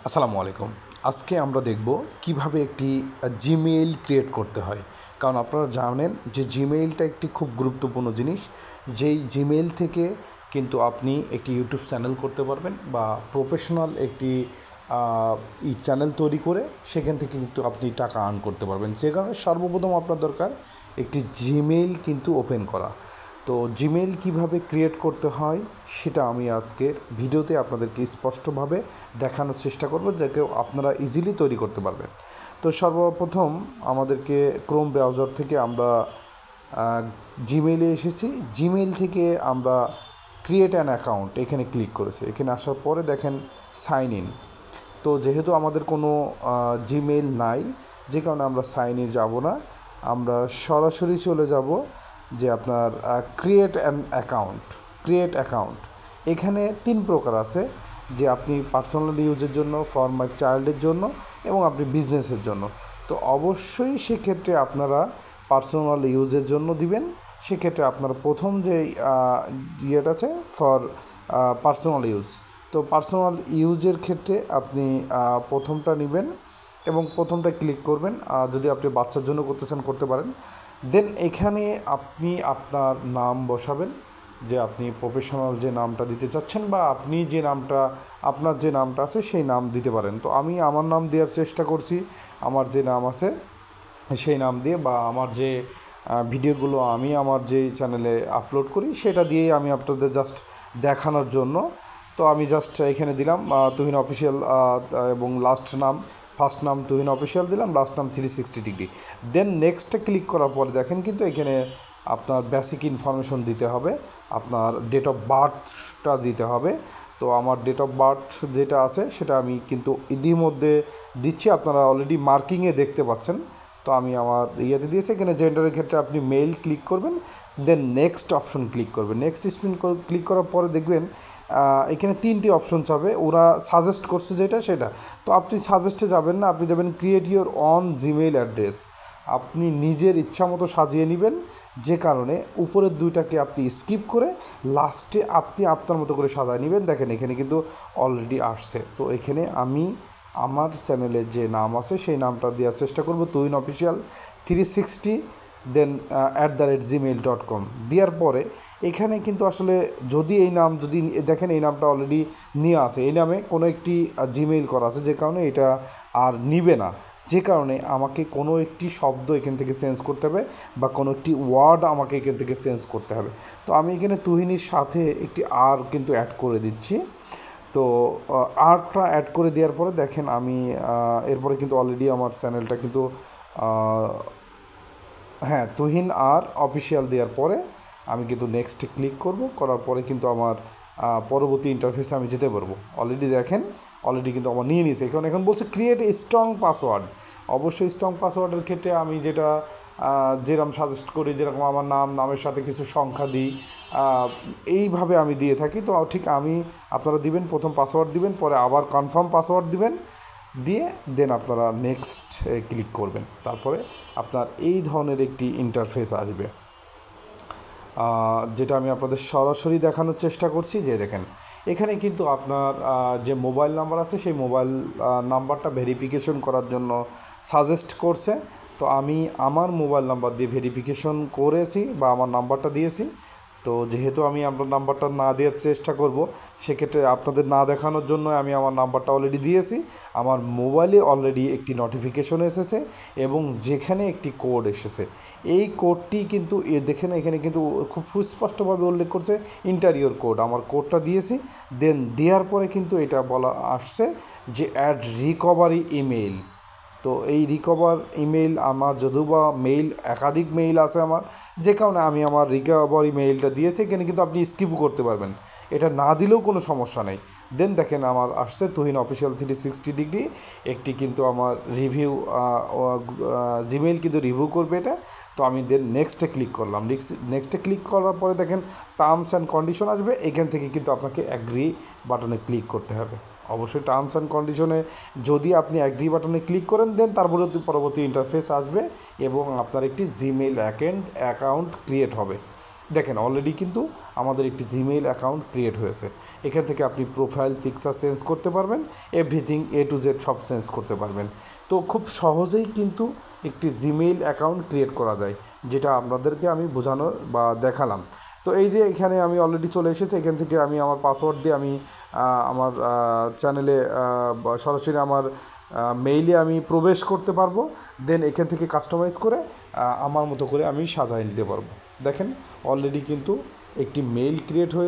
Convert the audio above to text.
আসসালামু আলাইকুম। আজকে আমরা দেখব কিভাবে একটি জিমেইল ক্রিয়েট করতে হয়। কারণ আপনারা জানেন যে জিমেইলটা একটি খুব গুরুত্বপূর্ণ জিনিস। যেই জিমেইল থেকে কিন্তু আপনি একটি ইউটিউব চ্যানেল করতে পারবেন বা প্রফেশনাল একটি চ্যানেল তৈরি করে সেখান থেকে কিন্তু আপনি টাকা আর্ন করতে পারবেন। যে কারণে সর্বপ্রথম আপনার দরকার একটি জিমেইল কিন্তু ওপেন করা। তো জিমেইল কিভাবে ক্রিয়েট করতে হয় সেটা আমি আজকের ভিডিওতে আপনাদেরকে স্পষ্টভাবে দেখানোর চেষ্টা করব, যাতে আপনারা ইজিলি তৈরি করতে পারবেন। তো সর্বপ্রথম আমাদেরকে ক্রোম ব্রাউজার থেকে আমরা জিমেইলে এসেছি। জিমেইল থেকে আমরা ক্রিয়েট অ্যান অ্যাকাউন্ট এখানে ক্লিক করেছি। এখানে আসার পরে দেখেন সাইন ইন। তো যেহেতু আমাদের কোনো জিমেইল নাই, যে কারণে আমরা সাইন ইন যাব না, আমরা সরাসরি চলে যাব যে আপনার ক্রিয়েট অ্যাকাউন্ট। এখানে 3 প্রকার আছে, যে আপনি পার্সোনাল ইউজের জন্য, ফর মাই চাইল্ডের জন্য এবং আপনি বিজনেসের জন্য। তো অবশ্যই সেক্ষেত্রে আপনারা পার্সোনাল ইউজের জন্য দিবেন। সেক্ষেত্রে আপনার প্রথম যে ইয়েটা আছে ফর পার্সোনাল ইউজ, তো পার্সোনাল ইউজের ক্ষেত্রে আপনি প্রথমটা নেবেন এবং প্রথমটা ক্লিক করবেন। যদি আপনি বাচ্চার জন্য করতে চান করতে পারেন। দেন এখানে আপনি আপনার নাম বসাবেন, যে আপনি প্রফেশনাল যে নামটা দিতে চাচ্ছেন বা আপনি যে নামটা, আপনার যে নামটা আছে সেই নাম দিতে পারেন। তো আমি আমার নাম দেওয়ার চেষ্টা করছি, আমার যে নাম আছে সেই নাম দিয়ে, বা আমার যে ভিডিওগুলো আমি আমার যে চ্যানেলে আপলোড করি সেটা দিয়েই আমি আপনাদের জাস্ট দেখানোর জন্য। তো আমি জাস্ট এখানে দিলাম তুহিন অফিসিয়াল, এবং ফার্স্ট নাম তুহিন অফিসিয়াল দিলাম, লাস্ট নাম 360 ডিগ্রি। দেন নেক্সটে ক্লিক করার পরে দেখেন কিন্তু এখানে আপনার বেসিক ইনফরমেশন দিতে হবে, আপনার ডেট অফ বার্থটা দিতে হবে। তো আমার ডেট অফ বার্থ যেটা আছে সেটা আমি কিন্তু ইতিমধ্যে দিচ্ছি, আপনারা অলরেডি মার্কিংয়ে দেখতে পাচ্ছেন। তো আমি আমার ইয়েতে দিয়েছি। এখানে জেন্ডারের ক্ষেত্রে আপনি মেল ক্লিক করবেন, দেন নেক্সট অপশন ক্লিক করবেন। নেক্সট স্পিন ক্লিক করার পরে দেখবেন এখানে 3টি অপশন চাবে, ওরা সাজেস্ট করছে যেটা সেটা। তো আপনি সাজেস্টে যাবেন না, আপনি যাবেন create your on Gmail address. আপনি নিজের ইচ্ছা মতো সাজিয়ে নেবেন, যে কারণে উপরের দুইটাকে আপনি স্কিপ করে লাস্টে আপনি আপনার মতো করে সাজিয়ে নেবেন। দেখেন এখানে কিন্তু অলরেডি আসছে। তো এখানে আমি আমার চ্যানেলের যে নাম আছে সেই নামটা দেওয়ার চেষ্টা করব, তুহিন অফিসিয়াল 360, দেন @gmail.com দেওয়ার পরে এখানে কিন্তু আসলে যদি এই নাম যদি দেখেন এই নামটা অলরেডি নিয়ে আসে, এই নামে কোনো একটি জিমেইল করা আছে, যে কারণে এটা আর নিবে না। যে কারণে আমাকে কোনো একটি শব্দ এখান থেকে চেঞ্জ করতে হবে বা কোনো একটি ওয়ার্ড আমাকে এখান থেকে চেঞ্জ করতে হবে। তো আমি এখানে তুহিনের সাথে একটি আর কিন্তু অ্যাড করে দিচ্ছি। তো আর্টটা অ্যাড করে দেওয়ার পরে দেখেন আমি এরপরে কিন্তু অলরেডি আমার চ্যানেলটা কিন্তু হ্যাঁ তুহিন আর অফিসিয়াল দেওয়ার পরে আমি কিন্তু নেক্সটে ক্লিক করব। করার পরে কিন্তু আমার পরবর্তী ইন্টারফেসে আমি যেতে পারবো। অলরেডি দেখেন অলরেডি কিন্তু আমার নিয়ে নিয়েছে। এখন বলছে ক্রিয়েট এ স্ট্রং পাসওয়ার্ড। অবশ্যই স্ট্রং পাসওয়ার্ডের ক্ষেত্রে আমি যেটা যেরকম সাজেস্ট করি, যেরকম আমার নামের সাথে কিছু সংখ্যা দিই, এইভাবে আমি দিয়ে থাকি। তো ঠিক আমি আপনারা দিবেন, প্রথম পাসওয়ার্ড দিবেন, পরে আবার কনফার্ম পাসওয়ার্ড দিবেন, দিয়ে দেন আপনারা নেক্সট ক্লিক করবেন। তারপরে আপনার এই ধরনের একটি ইন্টারফেস আসবে, যেটা আমি আপনাদের সরাসরি দেখানোর চেষ্টা করছি। যে দেখেন এখানে কিন্তু আপনার যে মোবাইল নাম্বার আছে সেই মোবাইল নাম্বারটা ভেরিফিকেশন করার জন্য সাজেস্ট করছে। তো আমি আমার মোবাইল নাম্বার দিয়ে ভেরিফিকেশন করেছি বা আমার নাম্বারটা দিয়েছি। তো যেহেতু আমি আপনার নাম্বারটা না দেওয়ার চেষ্টা করব, সেক্ষেত্রে আপনাদের না দেখানোর জন্য আমি আমার নাম্বারটা অলরেডি দিয়েছি। আমার মোবাইলে অলরেডি একটি নোটিফিকেশন এসেছে এবং যেখানে একটি কোড এসেছে, এই কোডটি কিন্তু দেখেন এখানে কিন্তু খুব সুস্পষ্টভাবে উল্লেখ করছে ইন্টারিয়র কোড। আমার কোডটা দিয়েছি, দেন দেওয়ার পরে কিন্তু এটা বলা আসছে যে অ্যাড রিকভারি ইমেইল। তো এই রিকভার ইমেইল আমার যদিও বা মেইল একাধিক মেইল আছে আমার, যে কারণে আমি আমার রিকভারি মেইলটা দিয়েছি। এখানে কিন্তু আপনি স্কিপও করতে পারবেন, এটা না দিলেও কোনো সমস্যা নেই। দেন দেখেন আমার আসছে তুহিন অফিসিয়াল 360 ডিগ্রি, একটি কিন্তু আমার রিভিউ জিমেইল কিন্তু রিভিউ করবে এটা। তো আমি দেন নেক্সটে ক্লিক করলাম। নেক্সটে ক্লিক করার পরে দেখেন টার্মস অ্যান্ড কন্ডিশন আসবে, এখান থেকে কিন্তু আপনাকে অ্যাগ্রি বাটনে ক্লিক করতে হবে। অবশ্যই টার্মস অ্যান্ড কন্ডিশনে যদি আপনি অ্যাগ্রি বাটনে ক্লিক করেন, দেন তারপরে পরবর্তী ইন্টারফেস আসবে এবং আপনার একটি জিমেইল অ্যাকাউন্ট ক্রিয়েট হবে। দেখেন অলরেডি কিন্তু আমাদের একটি জিমেইল অ্যাকাউন্ট ক্রিয়েট হয়েছে। এখান থেকে আপনি প্রোফাইল পিকচার চেঞ্জ করতে পারবেন, এভরিথিং A to Z সব চেঞ্জ করতে পারবেন। তো খুব সহজেই কিন্তু একটি জিমেইল অ্যাকাউন্ট ক্রিয়েট করা যায়, যেটা আপনাদেরকে আমি বোঝানোর বা দেখালাম। তো এই যে এখানে আমি অলরেডি চলে এসেছি, এখান থেকে আমি আমার পাসওয়ার্ড দিয়ে আমি আমার চ্যানেলে সরাসরি আমার মেইলে আমি প্রবেশ করতে পারবো। দেন এখান থেকে কাস্টমাইজ করে আমার মতো করে আমি সাজায় নিতে পারবো। দেখেন অলরেডি কিন্তু একটি মেইল ক্রিয়েট হয়ে